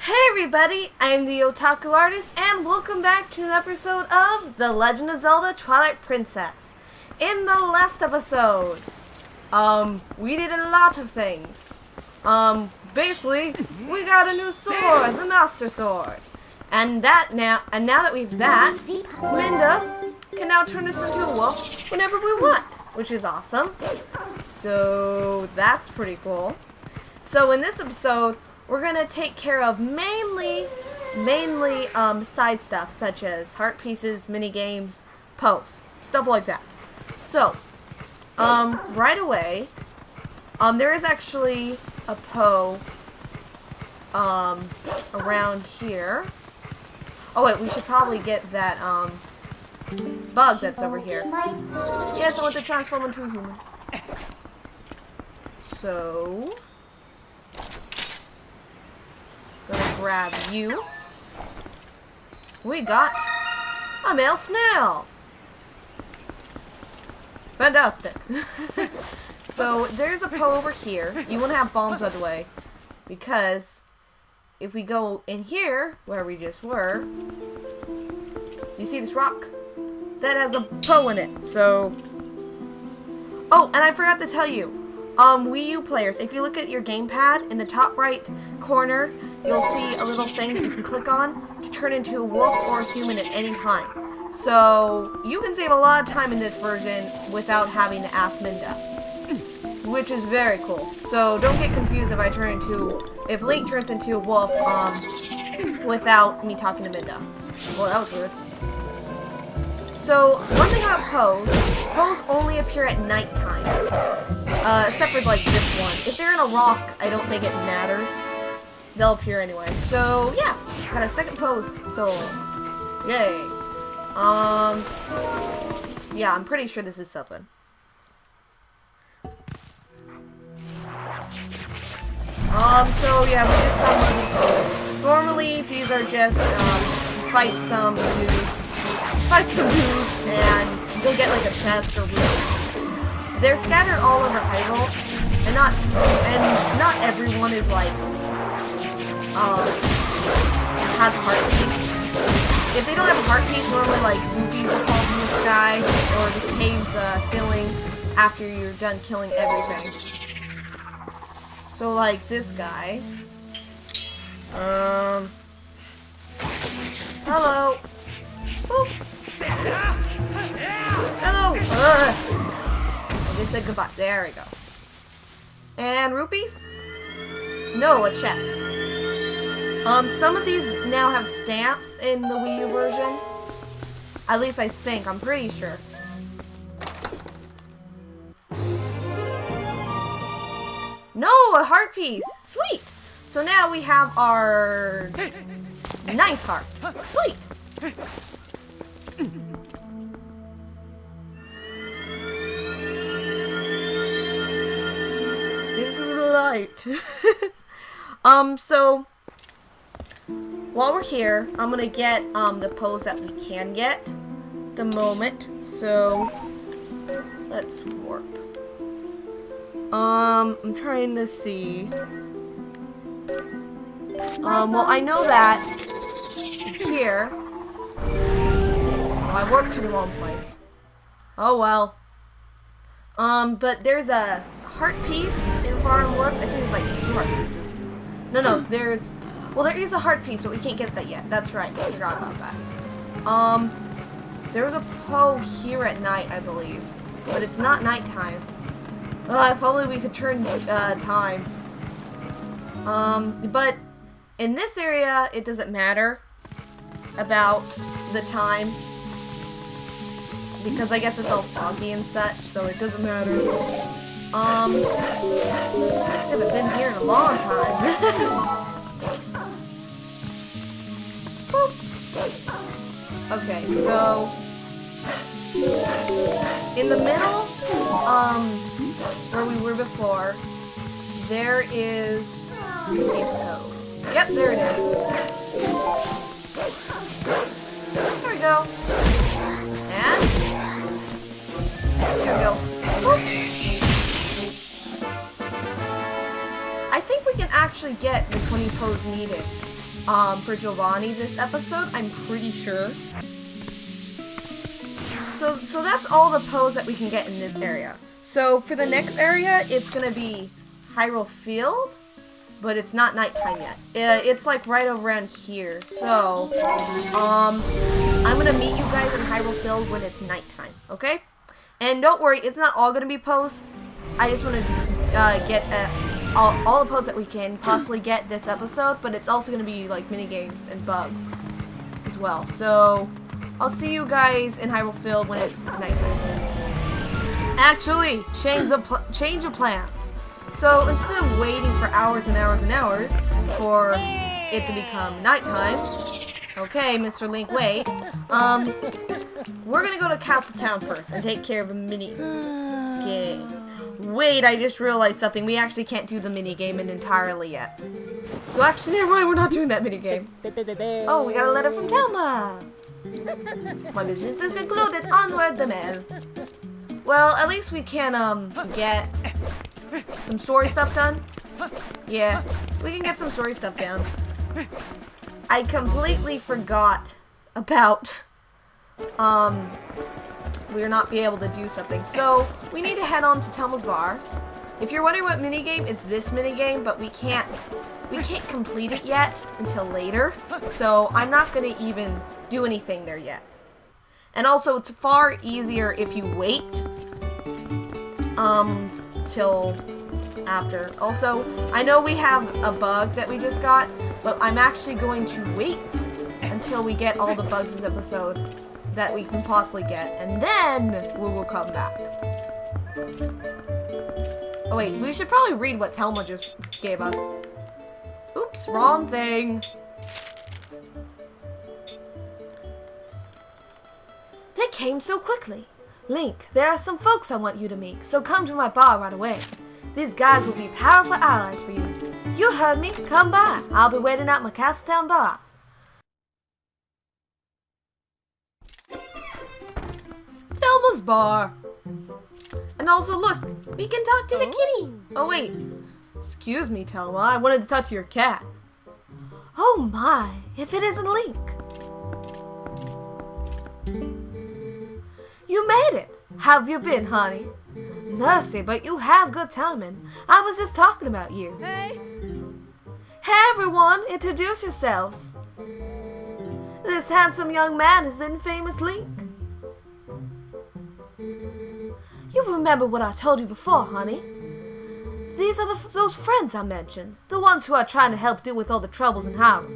Hey everybody, I'm the Otaku Artist, and welcome back to an episode of The Legend of Zelda Twilight Princess. In the last episode, we did a lot of things. Basically, we got a new sword, the Master Sword. And now that we've that, Minda can now turn us into a wolf whenever we want, which is awesome. So, that's pretty cool. So in this episode, we're gonna take care of mainly side stuff such as heart pieces, mini games, posts, stuff like that. So, right away, there is actually a Poe, around here. Oh wait, we should probably get that, bug that's over here. Yes, I want to transform into a human. So, gonna grab you. We got a male snail. Fantastic. So there's a Poe over here. You want to have bombs out of the way, because if we go in here where we just were, do you see this rock? That has a Poe in it. So, oh, and I forgot to tell you, Wii U players, if you look at your gamepad in the top right corner, you'll see a little thing that you can click on to turn into a wolf or a human at any time. So, you can save a lot of time in this version without having to ask Minda, which is very cool. So, don't get confused if Link turns into a wolf, without me talking to Minda. Well, that was weird. So, one thing about Poes only appear at nighttime. Except for, like, this one. If they're in a rock, I don't think it matters. They'll appear anyway. So, yeah. Got our second Poes soul. Yay. Yeah, I'm pretty sure this is something. So, yeah, we just found one of these Poes. Normally, these are just, fight some dudes, and you'll get, like, a chest or roof. They're scattered all over Hyrule, and not everyone is like, has a heart piece. If they don't have a heart piece, normally like rupees will fall from the sky, or the cave's ceiling after you're done killing everything. So like this guy. Hello. Boop. Hello. I just said goodbye. There we go. And rupees? No, a chest. Some of these now have stamps in the Wii U version. At least I think. I'm pretty sure. No, a heart piece. Sweet. So now we have our 9th heart. Sweet. Light. So while we're here, I'm gonna get the Poes that we can get the moment. So let's warp. I'm trying to see. Well, I know that here. Oh, I warped to the wrong place. Oh well. But there's a heart piece in Far in the Woods. I think there's like 2 heart pieces. No, there is a heart piece, but we can't get that yet. That's right, I forgot about that. There's a Poe here at night, I believe. But it's not nighttime. If only we could turn time. But in this area, it doesn't matter about the time, because I guess it's all foggy and such, so it doesn't matter. I haven't been here in a long time. Okay, so in the middle, where we were before, there is a Poe. Yep, there it is. There we go. And there we go. Whoop. I think we can actually get the 20 Poes needed for Giovanni this episode, I'm pretty sure. So that's all the Poes that we can get in this area. So for the next area, it's gonna be Hyrule Field, but it's not nighttime yet. It's like right around here. So, I'm gonna meet you guys in Hyrule Field when it's nighttime, okay? And don't worry, it's not all gonna be Poes. I just want to get all the Poes that we can possibly get this episode, but it's also gonna be like mini games and bugs as well. So, I'll see you guys in Hyrule Field when it's nighttime. Actually, change of plans. So instead of waiting for hours and hours and hours for it to become nighttime, okay, Mr. Link, wait. We're gonna go to Castle Town first and take care of a mini game. Wait, I just realized something. We actually can't do the mini game entirely yet. So actually, never mind. We're not doing that mini game. Oh, we got a letter from Telma. My business is concluded. Onward the mail. Well, at least we can get some story stuff done. Yeah, we can get some story stuff down. I completely forgot about we're not be able to do something. So we need to head on to Telma's bar. If you're wondering what minigame, it's this minigame, but we can't complete it yet until later. So I'm not gonna even do anything there yet. And also it's far easier if you wait till after. Also, I know we have a bug that we just got, but I'm actually going to wait until we get all the bugs this episode that we can possibly get, and then we will come back. Oh wait, we should probably read what Telma just gave us. Oops, wrong thing. They came so quickly. Link, there are some folks I want you to meet, so come to my bar right away. These guys will be powerful allies for you. You heard me. Come by. I'll be waiting at my Castle Town bar. Telma's bar. And also, look, we can talk to the kitty. Oh, wait. Excuse me, Telma. I wanted to talk to your cat. Oh, my. If it isn't Link. You made it. How have you been, honey? Mercy, but you have good timing. I was just talking about you. Hey. Hey, everyone. Introduce yourselves. This handsome young man is the infamous Link. You remember what I told you before, honey. These are those friends I mentioned. The ones who are trying to help deal with all the troubles in Hyrule.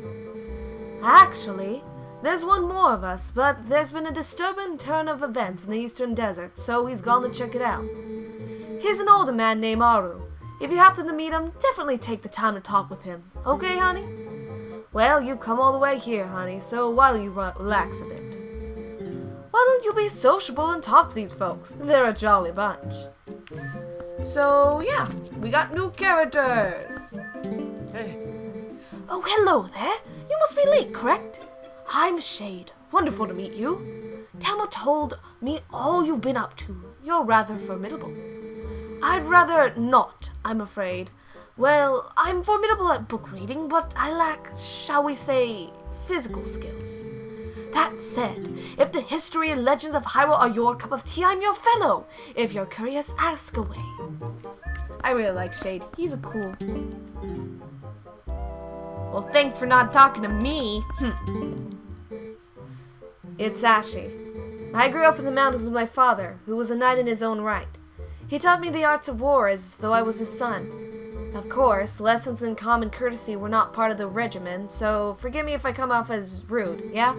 Actually, there's one more of us, but there's been a disturbing turn of events in the Eastern Desert, so he's gone to check it out. He's an older man named Aru. If you happen to meet him, definitely take the time to talk with him. Okay, honey? Well, you come all the way here, honey, so why don't you relax a bit? Why don't you be sociable and talk to these folks? They're a jolly bunch. So, yeah, we got new characters. Hey. Oh, hello there. You must be Link, correct? I'm Shade. Wonderful to meet you. Telma told me all you've been up to. You're rather formidable. I'd rather not, I'm afraid. Well, I'm formidable at book reading, but I lack, shall we say, physical skills. That said, if the history and legends of Hyrule are your cup of tea, I'm your fellow. If you're curious, ask away. I really like Shade. He's a cool. Well, thanks for not talking to me. It's Ashy. I grew up in the mountains with my father, who was a knight in his own right. He taught me the arts of war as though I was his son. Of course, lessons in common courtesy were not part of the regimen, so forgive me if I come off as rude, yeah?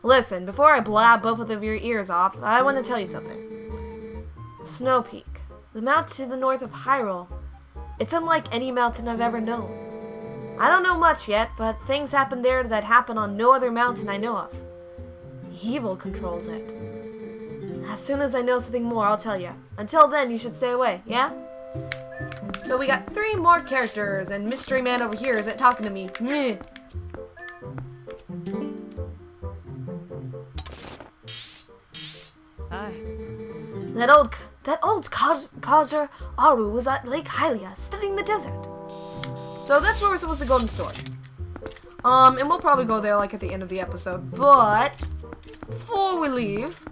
Listen, before I blab both of your ears off, I want to tell you something. Snow Peak, the mountain to the north of Hyrule, it's unlike any mountain I've ever known. I don't know much yet, but things happen there that happen on no other mountain I know of. Evil controls it. As soon as I know something more, I'll tell you. Until then, you should stay away, yeah? So we got 3 more characters, and Mystery Man over here isn't talking to me. Meh. Hi. That old causer Aru was at Lake Hylia, studying the desert. So that's where we're supposed to go in the story. And we'll probably go there like at the end of the episode. But before we leave,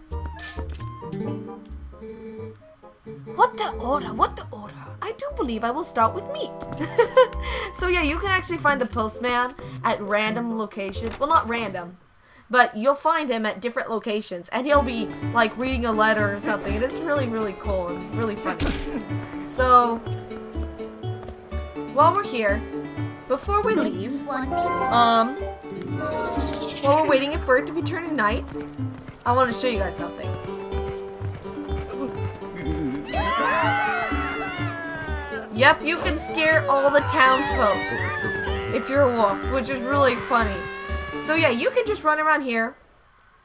what the order? What the order? I do believe I will start with meat. So yeah, you can actually find the postman at random locations. Well, not random, but you'll find him at different locations, and he'll be like reading a letter or something. And it's really, really cool and really funny. So while we're here, before we leave, while we're waiting for it to be turning night, I want to show you guys something. Yep, you can scare all the townsfolk if you're a wolf, which is really funny. So yeah, you can just run around here.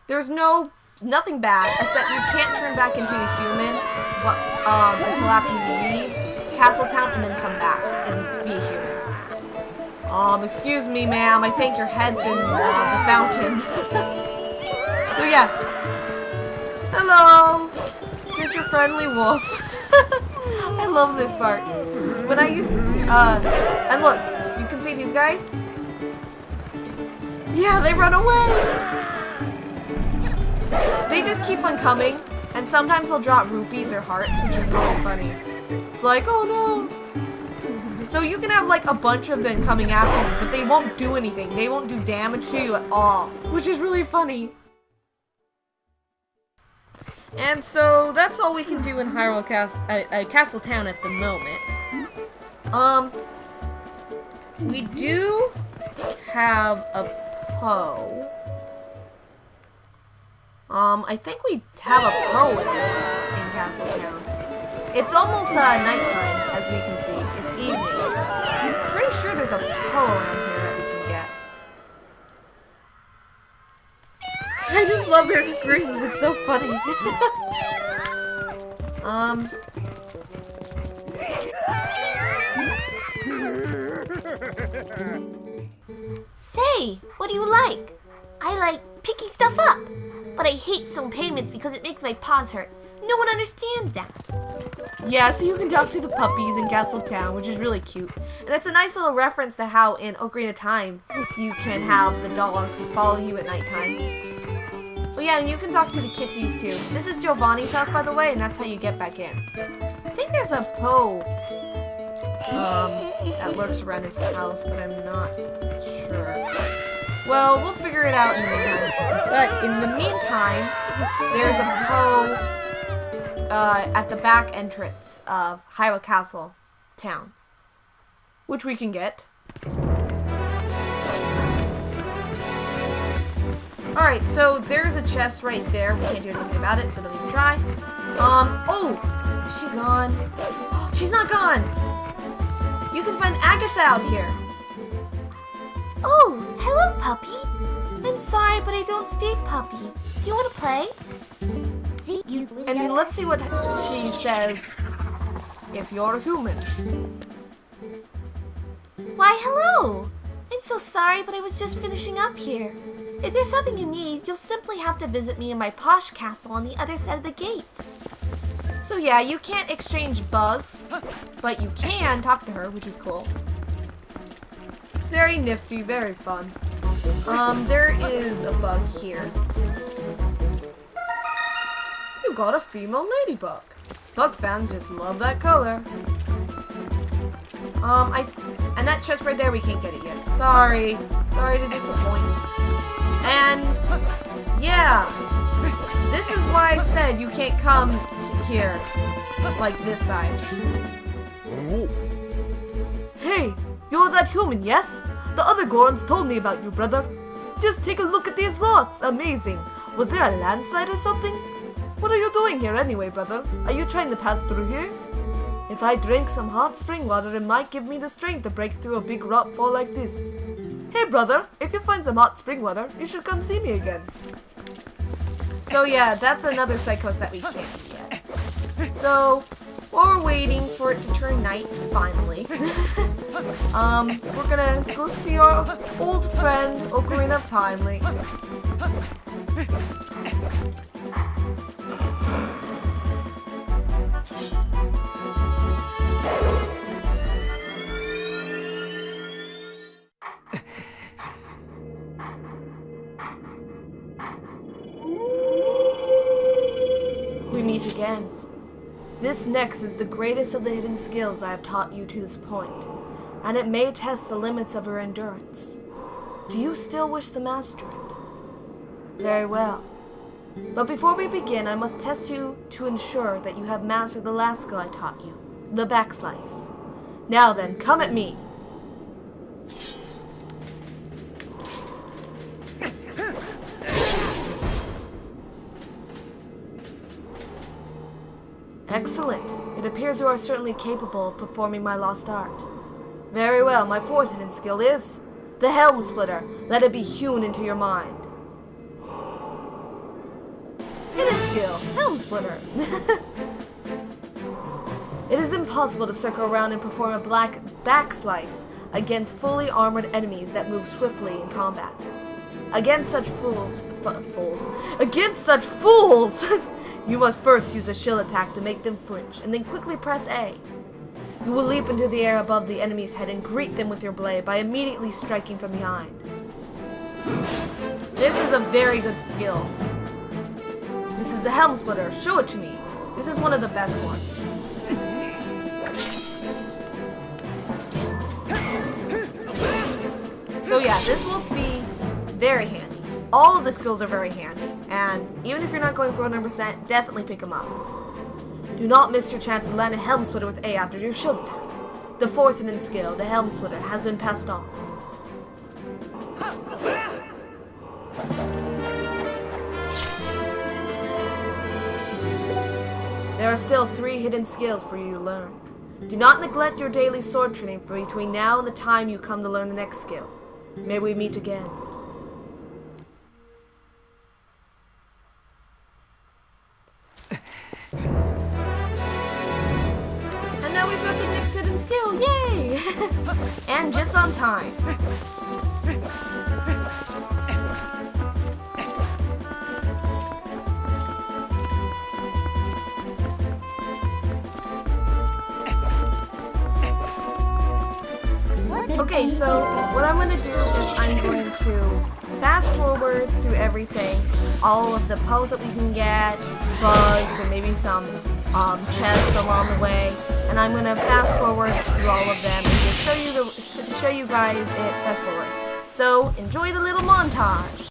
There's nothing bad, except you can't turn back into a human until after you leave Castletown and then come back and be a human. Excuse me, ma'am. I think your head's in the fountain. So yeah. Hello. Here's your friendly wolf. I love this part. When I used to, and look, you can see these guys? Yeah, they run away! They just keep on coming, and sometimes they'll drop rupees or hearts, which is really funny. It's like, oh no! So you can have like a bunch of them coming after you, but they won't do anything. They won't do damage to you at all, which is really funny. And so that's all we can do in Hyrule Castletown at the moment. We do have a Poe. I think we have a Poe in Castletown. It's almost nighttime, as we can see. It's evening. I'm pretty sure there's a Poe around here that we can get. I just love their screams. It's so funny. Say, what do you like? I like picking stuff up, but I hate stone pavements because it makes my paws hurt. No one understands that. Yeah, so you can talk to the puppies in Castletown, which is really cute. And it's a nice little reference to how in Ocarina of Time you can have the dogs follow you at nighttime. Well, yeah, and you can talk to the kitties too. This is Giovanni's house, by the way, and that's how you get back in. I think there's a Poe that lurks around his house, but I'm not sure. Well, we'll figure it out in the meantime. But in the meantime, there's a Poe at the back entrance of Hyrule Castletown, which we can get. Alright, so there's a chest right there. We can't do anything about it, so don't even try. Oh! Is she gone? She's not gone! You can find Agatha out here. Oh, hello, puppy. I'm sorry, but I don't speak puppy. Do you want to play? And let's see what she says if you're a human. Why, hello! I'm so sorry, but I was just finishing up here. If there's something you need, you'll simply have to visit me in my posh castle on the other side of the gate. So yeah, you can't exchange bugs, but you can talk to her, which is cool. Very nifty, very fun. There is a bug here. You got a female ladybug. Bug fans just love that color. And that chest right there, we can't get it yet. Sorry to disappoint. And yeah, this is why I said you can't come here, like this side. Hey, you're that human, yes? The other Gorons told me about you, brother. Just take a look at these rocks. Amazing. Was there a landslide or something? What are you doing here anyway, brother? Are you trying to pass through here? If I drank some hot spring water, it might give me the strength to break through a big rockfall like this. Hey, brother, if you find some hot spring water, you should come see me again. So yeah, that's another side quest that we can't do yet. So, while we're waiting for it to turn night, finally, we're gonna go see our old friend, Ocarina of Time Link. meet again. This next is the greatest of the hidden skills I have taught you to this point, and it may test the limits of your endurance. Do you still wish to master it? Very well. But before we begin, I must test you to ensure that you have mastered the last skill I taught you, the backslice. Now then, come at me. Excellent. It appears you are certainly capable of performing my lost art. Very well, my fourth hidden skill is the Helm Splitter. Let it be hewn into your mind. Hidden skill, Helm Splitter. It is impossible to circle around and perform a black backslice against fully armored enemies that move swiftly in combat. Against such fools, you must first use a shield attack to make them flinch, and then quickly press A. You will leap into the air above the enemy's head and greet them with your blade by immediately striking from behind. This is a very good skill. This is the Helm Splitter. Show it to me. This is one of the best ones. So yeah, this will be very handy. All of the skills are very handy, and even if you're not going for 100%, definitely pick them up. Do not miss your chance to land a Helm Splitter with A after your shield attack. The fourth hidden skill, the Helm Splitter, has been passed on. There are still 3 hidden skills for you to learn. Do not neglect your daily sword training for between now and the time you come to learn the next skill. May we meet again. And now we've got the next hidden skill, yay! And just on time. Okay, so what I'm going to do is I'm going to fast forward through everything, all of the pose that we can get, bugs, and maybe some chests along the way, and I'm going to fast forward through all of them and just show you guys it fast forward. So enjoy the little montage.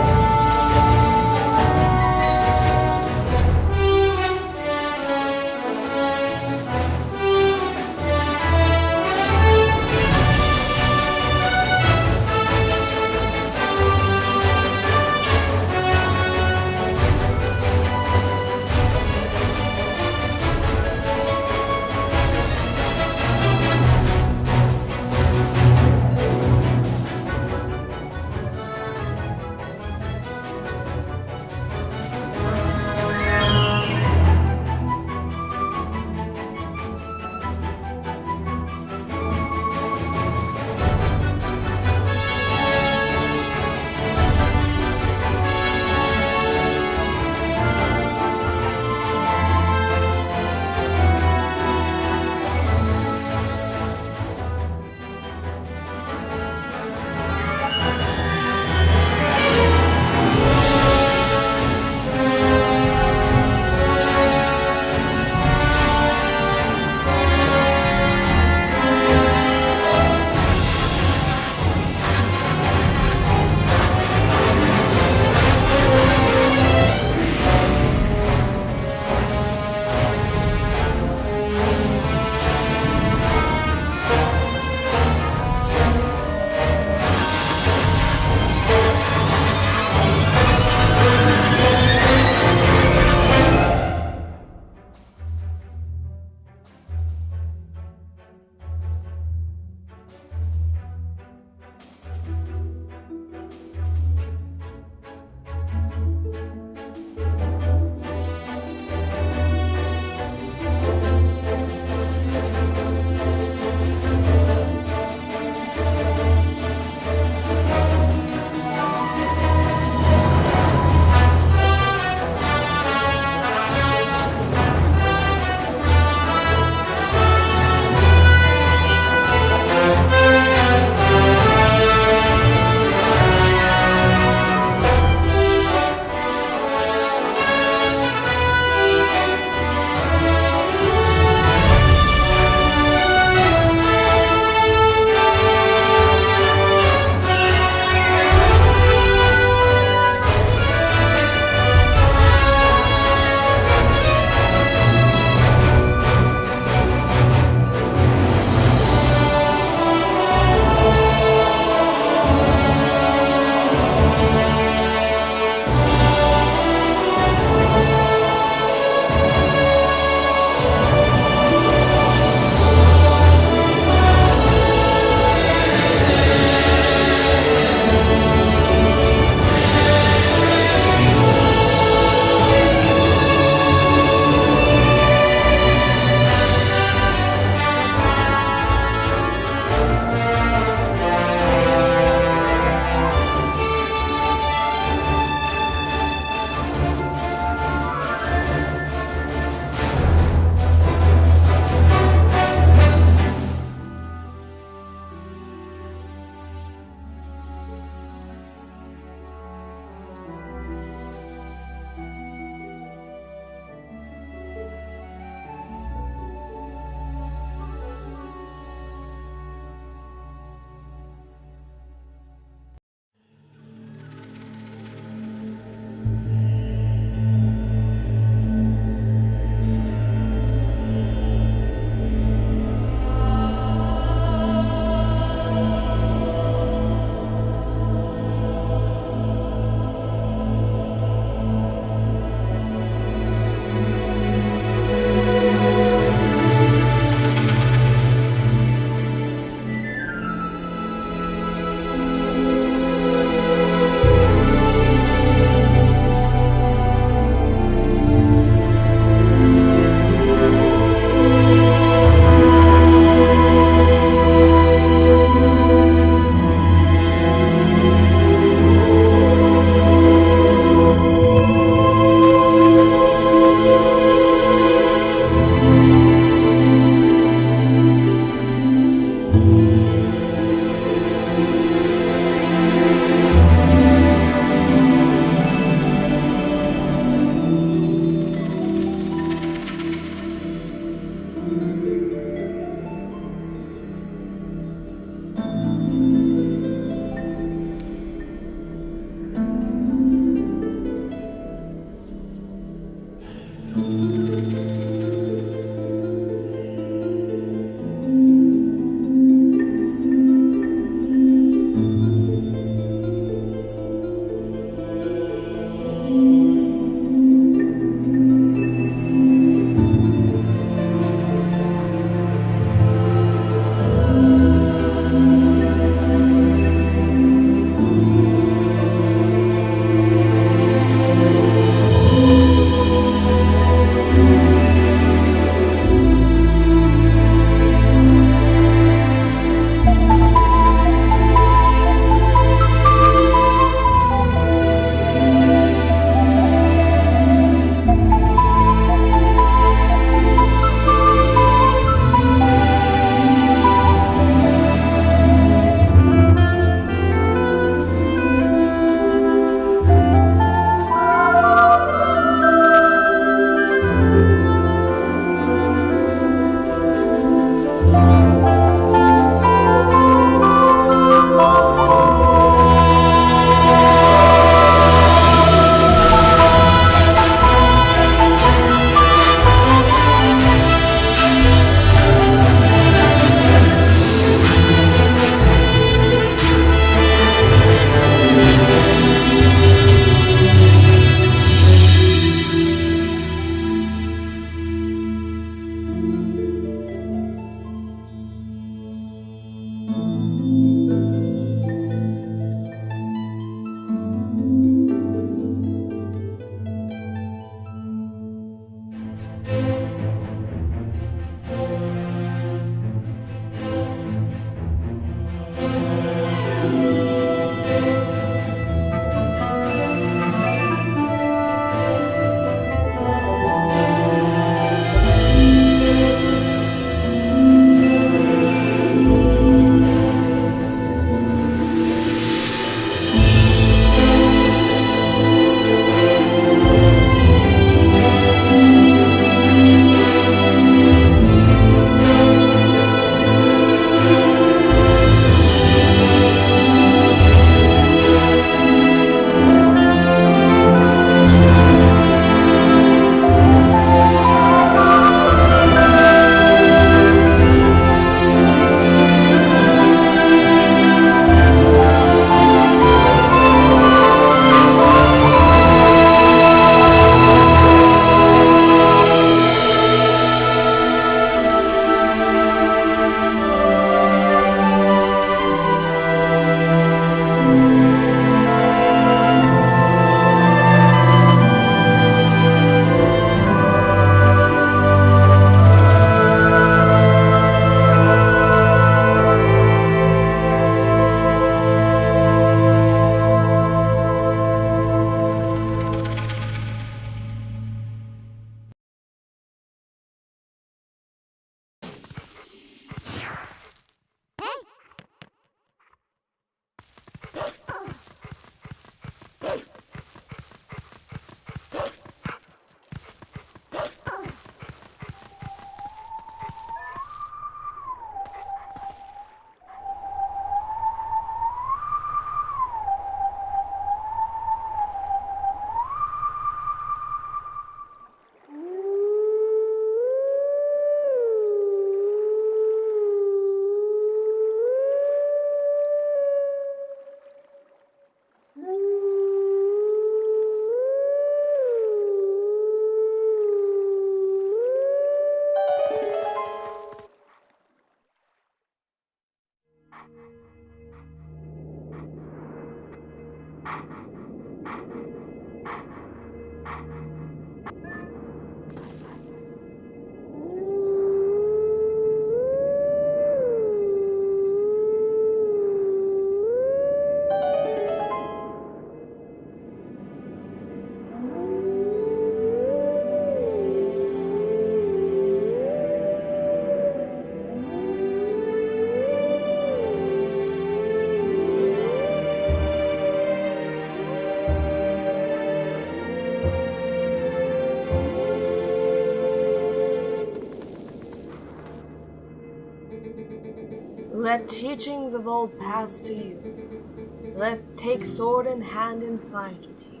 Let teachings of old pass to you. Let take sword in hand and find me.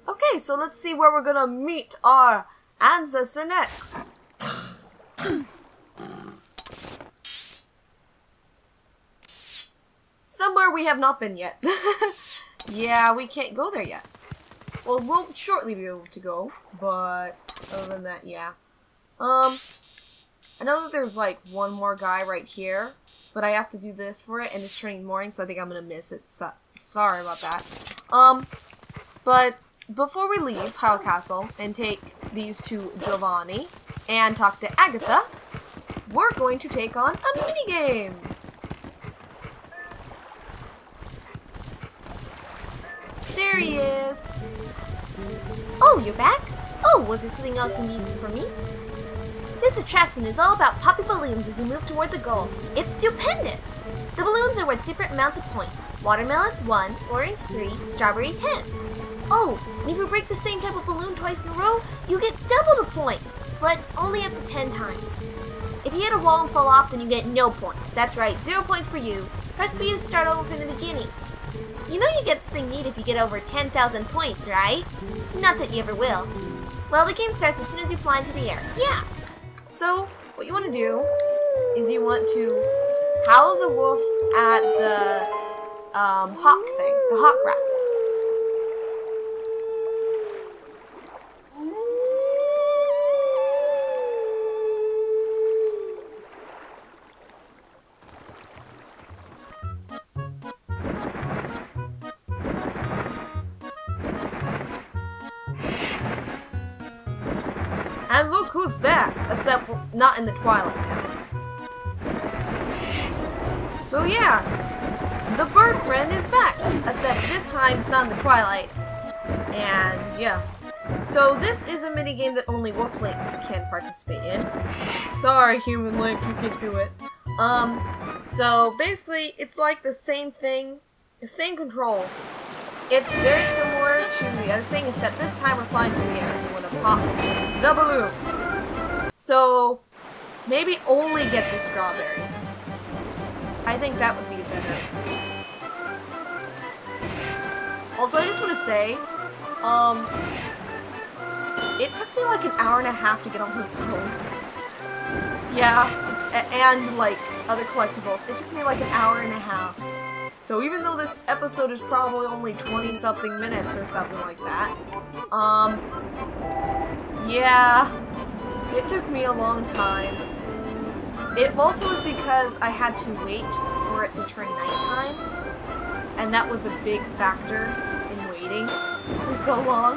Okay, so let's see where we're gonna meet our ancestor next. Somewhere we have not been yet. Yeah, we can't go there yet. Well, we'll shortly be able to go, but other than that, yeah. I know that there's like one more guy right here, but I have to do this for it, and it's turning morning, so I think I'm gonna miss it. Sorry about that. But before we leave Howell Castle and take these to Giovanni and talk to Agatha, we're going to take on a minigame. There he is. Oh, you're back? Oh, was there something else you needed from me? This attraction is all about popping balloons as you move toward the goal. It's stupendous! The balloons are worth different amounts of points. Watermelon, 1, orange, 3, strawberry, 10. Oh, and if you break the same type of balloon twice in a row, you get double the points, but only up to 10 times. If you hit a wall and fall off, then you get no points. That's right, 0 points for you. Press B to start over from the beginning. You know you get something neat if you get over 10,000 points, right? Not that you ever will. Well, the game starts as soon as you fly into the air. Yeah. So, what you want to do is you want to howl as a wolf at the hawk thing, the hawk rats. And look who's back, except not in the Twilight now. So yeah, the bird friend is back, except this time it's not in the Twilight. And yeah. So this is a minigame that only Wolf Link can participate in. Sorry, Human Link, you can do it. So basically, it's like the same thing, the same controls. It's very similar to the other thing, except this time we're flying through the air. We want to pop the balloons. So, maybe only get the strawberries. I think that would be better. Also, I just want to say, it took me like an hour and a half to get all those posts. Yeah, and like other collectibles. It took me like an hour and a half. So even though this episode is probably only 20-something minutes or something like that, yeah, it took me a long time. It also was because I had to wait for it to turn nighttime, and that was a big factor in waiting for so long.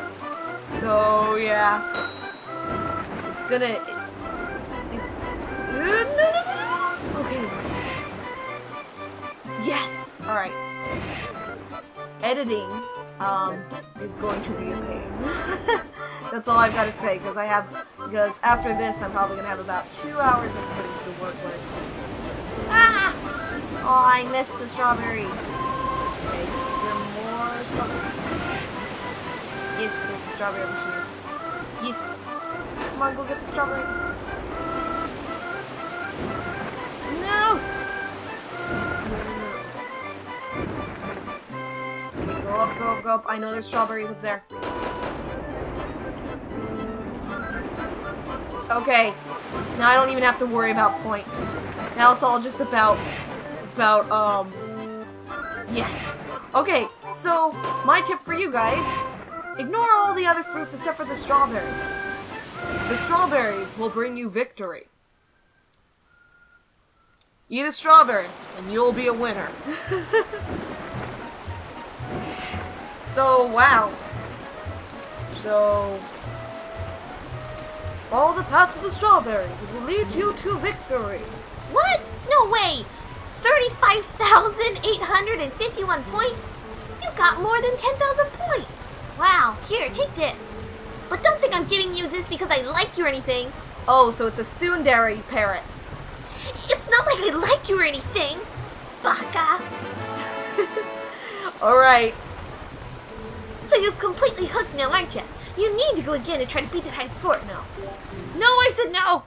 So yeah, it's gonna, it's, okay. Yes! Alright. Editing, is going to be a pain. That's all I've got to say, because after this, I'm probably gonna have about 2 hours of footage to work with. Ah! Oh, I missed the strawberry. Okay, is there more strawberry? Yes, there's a strawberry over here. Yes! Come on, go get the strawberry. No! Go up, go up, go up. I know there's strawberries up there. Okay. Now I don't even have to worry about points. Now it's all just about, yes. Okay, so my tip for you guys, ignore all the other fruits except for the strawberries. The strawberries will bring you victory. Eat a strawberry, and you'll be a winner. So, wow. So, follow the path of the strawberries. It will lead you to victory. What? No way! 35,851 points? You got more than 10,000 points! Wow, here, take this. But don't think I'm giving you this because I like you or anything. Oh, so it's a tsundere parrot. It's not like I like you or anything. Baka. Alright. So you're completely hooked now, aren't you? You need to go again and try to beat that high score. No. No, I said no!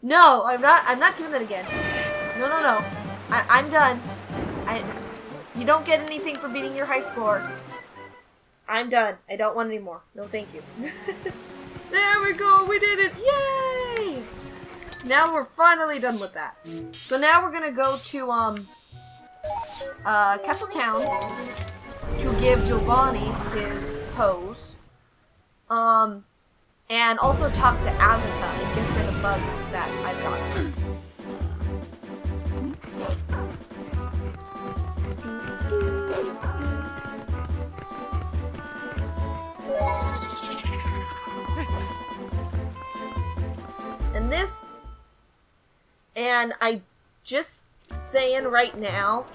No, I'm not doing that again. No. I'm done. You don't get anything for beating your high score. I'm done. I don't want any more. No, thank you. There we go. We did it. Yay! Now we're finally done with that. So now we're gonna go to Castle Town to give Giovanni his pose. And also talk to Agatha and give her the bugs that I've got. And this, and I just saying right now,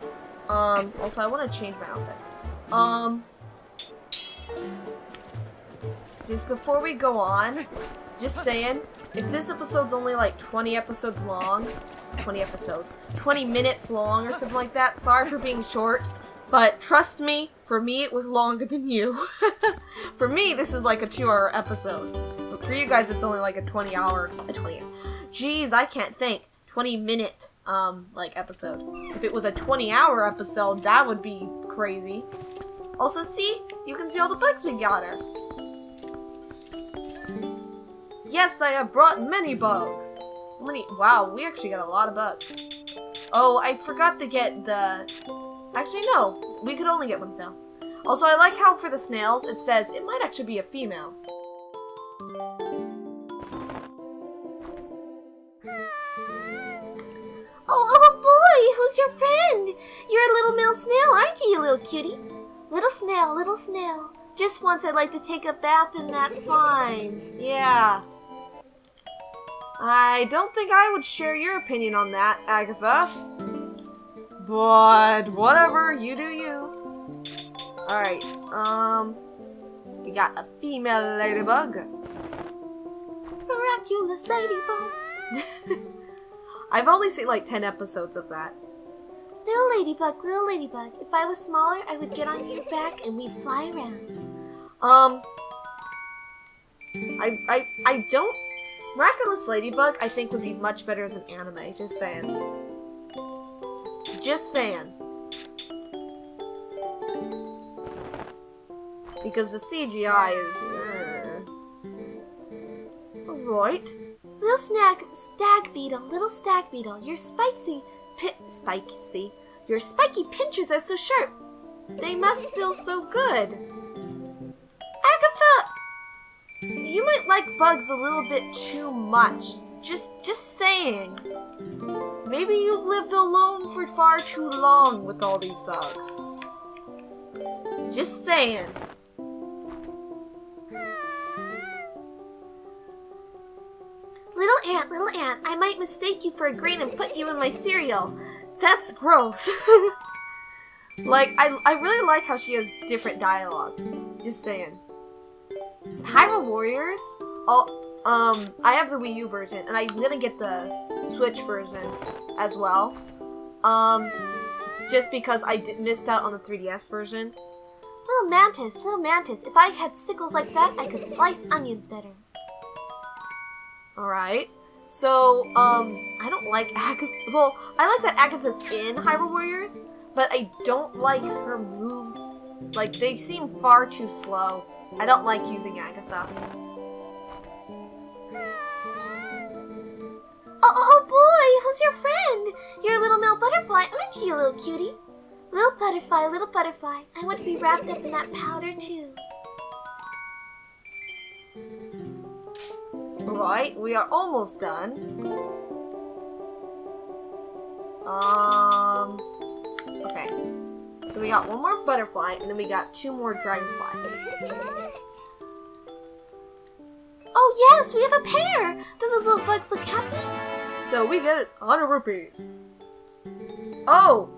also I want to change my outfit. Just before we go on, just saying, if this episode's only like 20 minutes long or something like that, sorry for being short, but trust me, for me it was longer than you. For me, this is like a 2-hour episode, but for you guys it's only like a 20-minute, like episode. If it was a 20-hour episode, that would be crazy. Also, see, you can see all the bugs we got her. Yes, I have brought many bugs. Wow, we actually got a lot of bugs. Oh, I forgot to get the... Actually, no. We could only get one snail. Also, I like how for the snails, it says it might actually be a female. Oh boy, who's your friend? You're a little male snail, aren't you, you little cutie? Little snail. Just once I'd like to take a bath in that slime. Yeah. I don't think I would share your opinion on that, Agatha. But whatever, you do you. Alright, we got a female ladybug. Miraculous ladybug. I've only seen like 10 episodes of that. Little ladybug. If I was smaller, I would get on your back and we'd fly around. I don't... Miraculous Ladybug, I think, would be much better as an anime. Just saying. Because the CGI is... Alright. Little stag beetle, your your spiky pinchers are so sharp. They must feel so good. Agatha! You might like bugs a little bit too much. Just saying. Maybe you've lived alone for far too long with all these bugs. Just saying. Little ant, I might mistake you for a grain and put you in my cereal. That's gross. Like, I really like how she has different dialogue. Just saying. Hyrule Warriors, I have the Wii U version, and I'm gonna get the Switch version as well. Just because I missed out on the 3DS version. Little mantis, if I had sickles like that, I could slice onions better. Alright. So, I don't like Agatha. Well, I like that Agatha's in Hyrule Warriors, but I don't like her moves. Like, they seem far too slow. I don't like using Agatha. Oh boy, who's your friend? You're a little male butterfly, aren't you, little cutie? Little butterfly, I want to be wrapped up in that powder too. Alright, we are almost done. Okay. So we got one more butterfly, and then we got 2 more dragonflies. Oh yes, we have a pair! Do those little bugs look happy? So we get 100 rupees. Oh!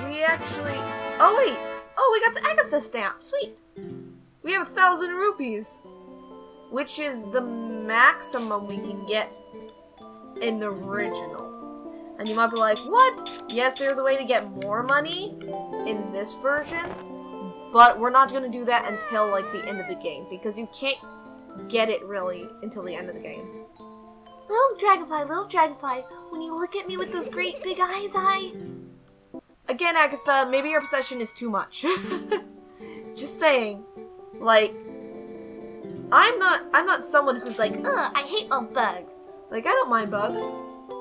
We actually... Oh wait! Oh, we got the Agatha stamp! Sweet! We have 1,000 rupees! Which is the maximum we can get in the original. And you might be like, what? Yes, there's a way to get more money in this version, but we're not going to do that until, like, the end of the game, because you can't get it, really, until the end of the game. Little dragonfly, when you look at me with those great big eyes, Again, Agatha, maybe your obsession is too much. saying, like, I'm not someone who's like, Ugh, I hate all bugs. like, I don't mind bugs.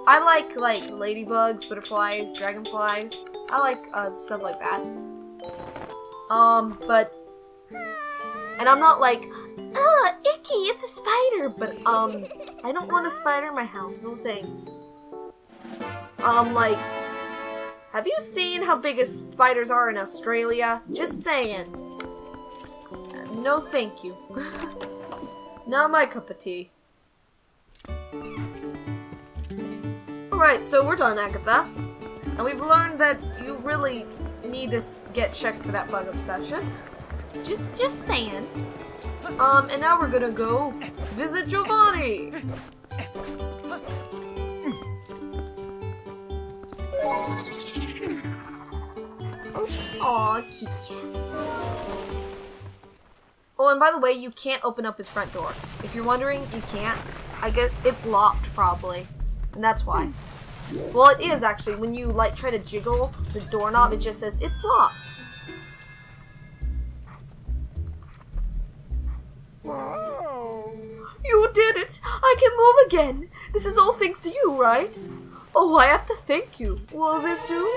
I like ladybugs, butterflies, dragonflies. I like stuff like that. But, and I'm not like, Ugh, icky, it's a spider. but I don't want a spider in my house. No thanks. Like, have you seen how big spiders are in Australia? Just saying. No, thank you. Not my cup of tea. Alright, so we're done, Agatha. And we've learned that you really need to get checked for that bug obsession. Just saying. And now we're gonna go visit Giovanni. Aw, kitty cats. Oh, and by the way, you can't open up his front door. If you're wondering, you can't. I guess it's locked, probably. And that's why. Well, it is, actually. When you, like, try to jiggle the doorknob, it just says, it's locked. You did it! I can move again! This is all thanks to you, right? Oh, I have to thank you. Will this do?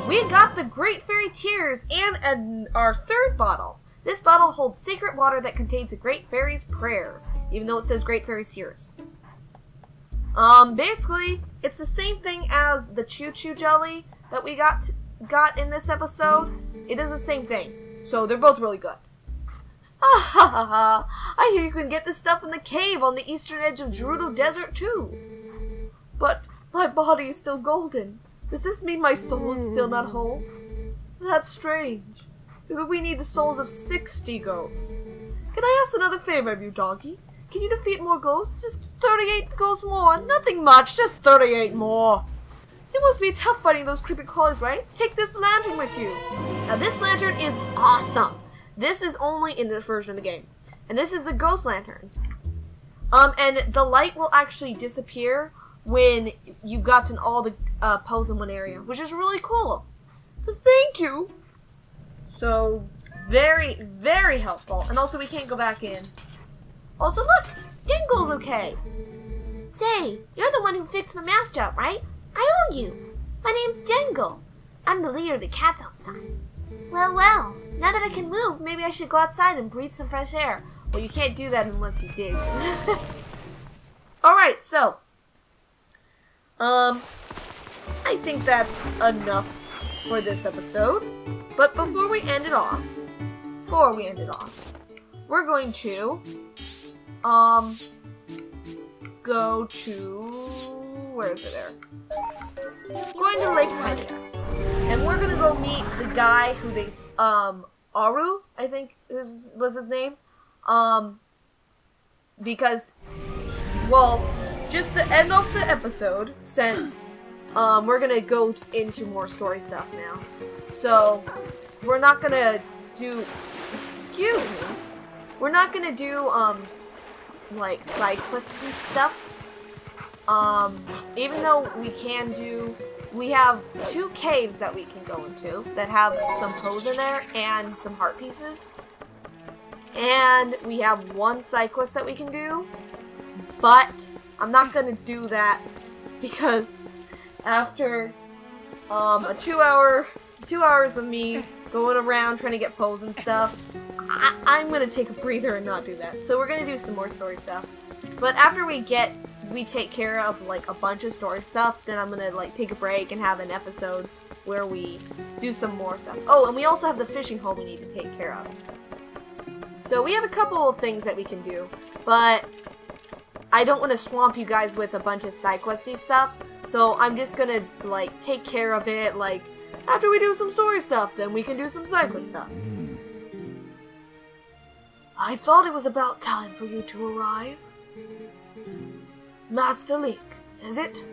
We got the Great Fairy Tears and our third bottle. This bottle holds secret water that contains the Great Fairy's prayers, even though it says Great Fairy's Tears. Basically, it's the same thing as the Choo Choo Jelly that we got in this episode. It is the same thing, so they're both really good. Ah ha ha ha! I hear you can get this stuff in the cave on the eastern edge of Gerudo Desert too. But my body is still golden. Does this mean my soul is still not whole? That's strange. Maybe we need the souls of 60 ghosts. Can I ask another favor of you, doggy? Can you defeat more ghosts? Just 38 ghosts more. Nothing much, just 38 more. It must be tough fighting those creepy crawlers, right? Take this lantern with you. Now this lantern is awesome. This is only in this version of the game. And this is the ghost lantern. And the light will actually disappear when you've gotten all the poes in one area, which is really cool. Thank you. So, very, very helpful. And also, we can't go back in. Also, look! Dingle's okay. Say, you're the one who fixed my mouse job, right? I owe you. My name's Dingle. I'm the leader of the cats outside. Well, well. Now that I can move, maybe I should go outside and breathe some fresh air. Well, you can't do that unless you dig. Alright, so. I think that's enough for this episode. But before we end it off, we're going to, go to, where is it there? Going to Lake Hylia. And we're gonna go meet the guy who they, Aru, I think was his name. Because, well, just to end off the episode, since, we're gonna go into more story stuff now. So, we're not gonna do, we're not gonna do, like, side questy stuffs. Even though we have 2 caves that we can go into that have some poes in there and some heart pieces. And we have 1 side quest that we can do. But I'm not gonna do that because after 2 hours of me going around trying to get poes and stuff, I'm gonna take a breather and not do that. So we're gonna do some more story stuff. But after we take care of like a bunch of story stuff, then I'm gonna like take a break and have an episode where we do some more stuff. Oh, and we also have the fishing hole we need to take care of. So we have a couple of things that we can do, but I don't want to swamp you guys with a bunch of side questy stuff. So I'm just gonna like take care of it. Like after we do some story stuff, then we can do some side quest stuff. I thought it was about time for you to arrive. Master Link, is it?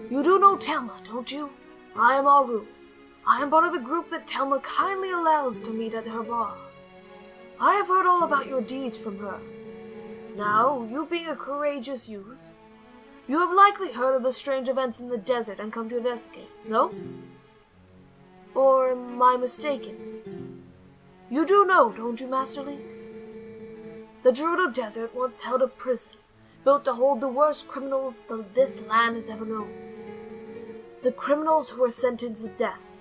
You do know Telma, don't you? I am Aru. I am part of the group that Telma kindly allows to meet at her bar. I have heard all about your deeds from her. Now, you being a courageous youth, you have likely heard of the strange events in the desert and come to investigate, no? Or am I mistaken? You do know, don't you, Master Link? The Gerudo Desert once held a prison, built to hold the worst criminals this land has ever known. The criminals who were sentenced to death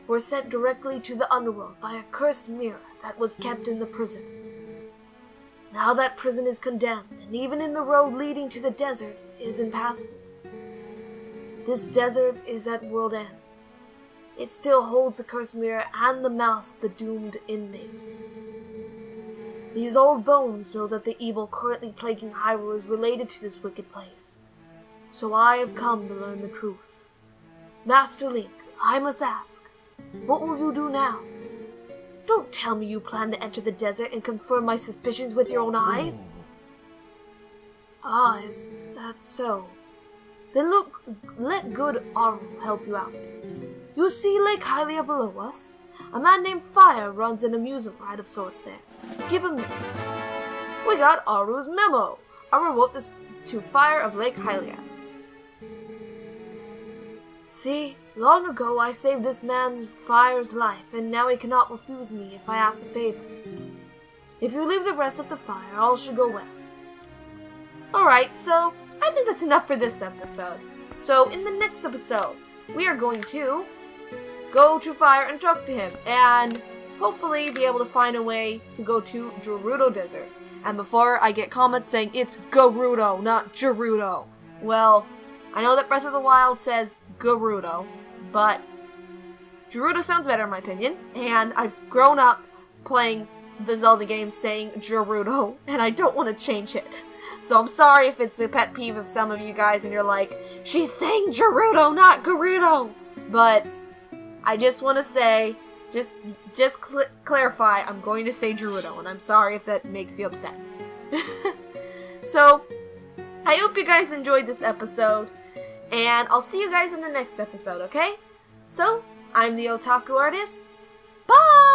were sent directly to the underworld by a cursed mirror that was kept in the prison. Now that prison is condemned, and even in the road leading to the desert is impassable. This desert is at world ends. It still holds the cursed mirror and the mouths of the doomed inmates. These old bones know that the evil currently plaguing Hyrule is related to this wicked place. So I have come to learn the truth. Master Link, I must ask, what will you do now? Don't tell me you plan to enter the desert and confirm my suspicions with your own eyes. Ah, is that so? Then let good Aru help you out. You see Lake Hylia below us? A man named Fire runs an amusement ride of sorts there. Give him this. We got Aru's memo. Aru wrote this to Fire of Lake Hylia. See, long ago I saved this man Fire's life, and now he cannot refuse me if I ask a favor. If you leave the rest up to Fire, all should go well. Alright, so I think that's enough for this episode. So in the next episode, we are going to go to Fire and talk to him, and hopefully be able to find a way to go to Gerudo Desert. And before I get comments saying it's Gerudo, not Gerudo. Well, I know that Breath of the Wild says Gerudo, but Gerudo sounds better in my opinion, and I've grown up playing the Zelda games saying Gerudo, and I don't want to change it. So I'm sorry if it's a pet peeve of some of you guys and you're like, she's saying Gerudo, not Gerudo! But I just want to say, just clarify, I'm going to say Gerudo, and I'm sorry if that makes you upset. So, I hope you guys enjoyed this episode, and I'll see you guys in the next episode, okay? So, I'm the Otaku Artist. Bye!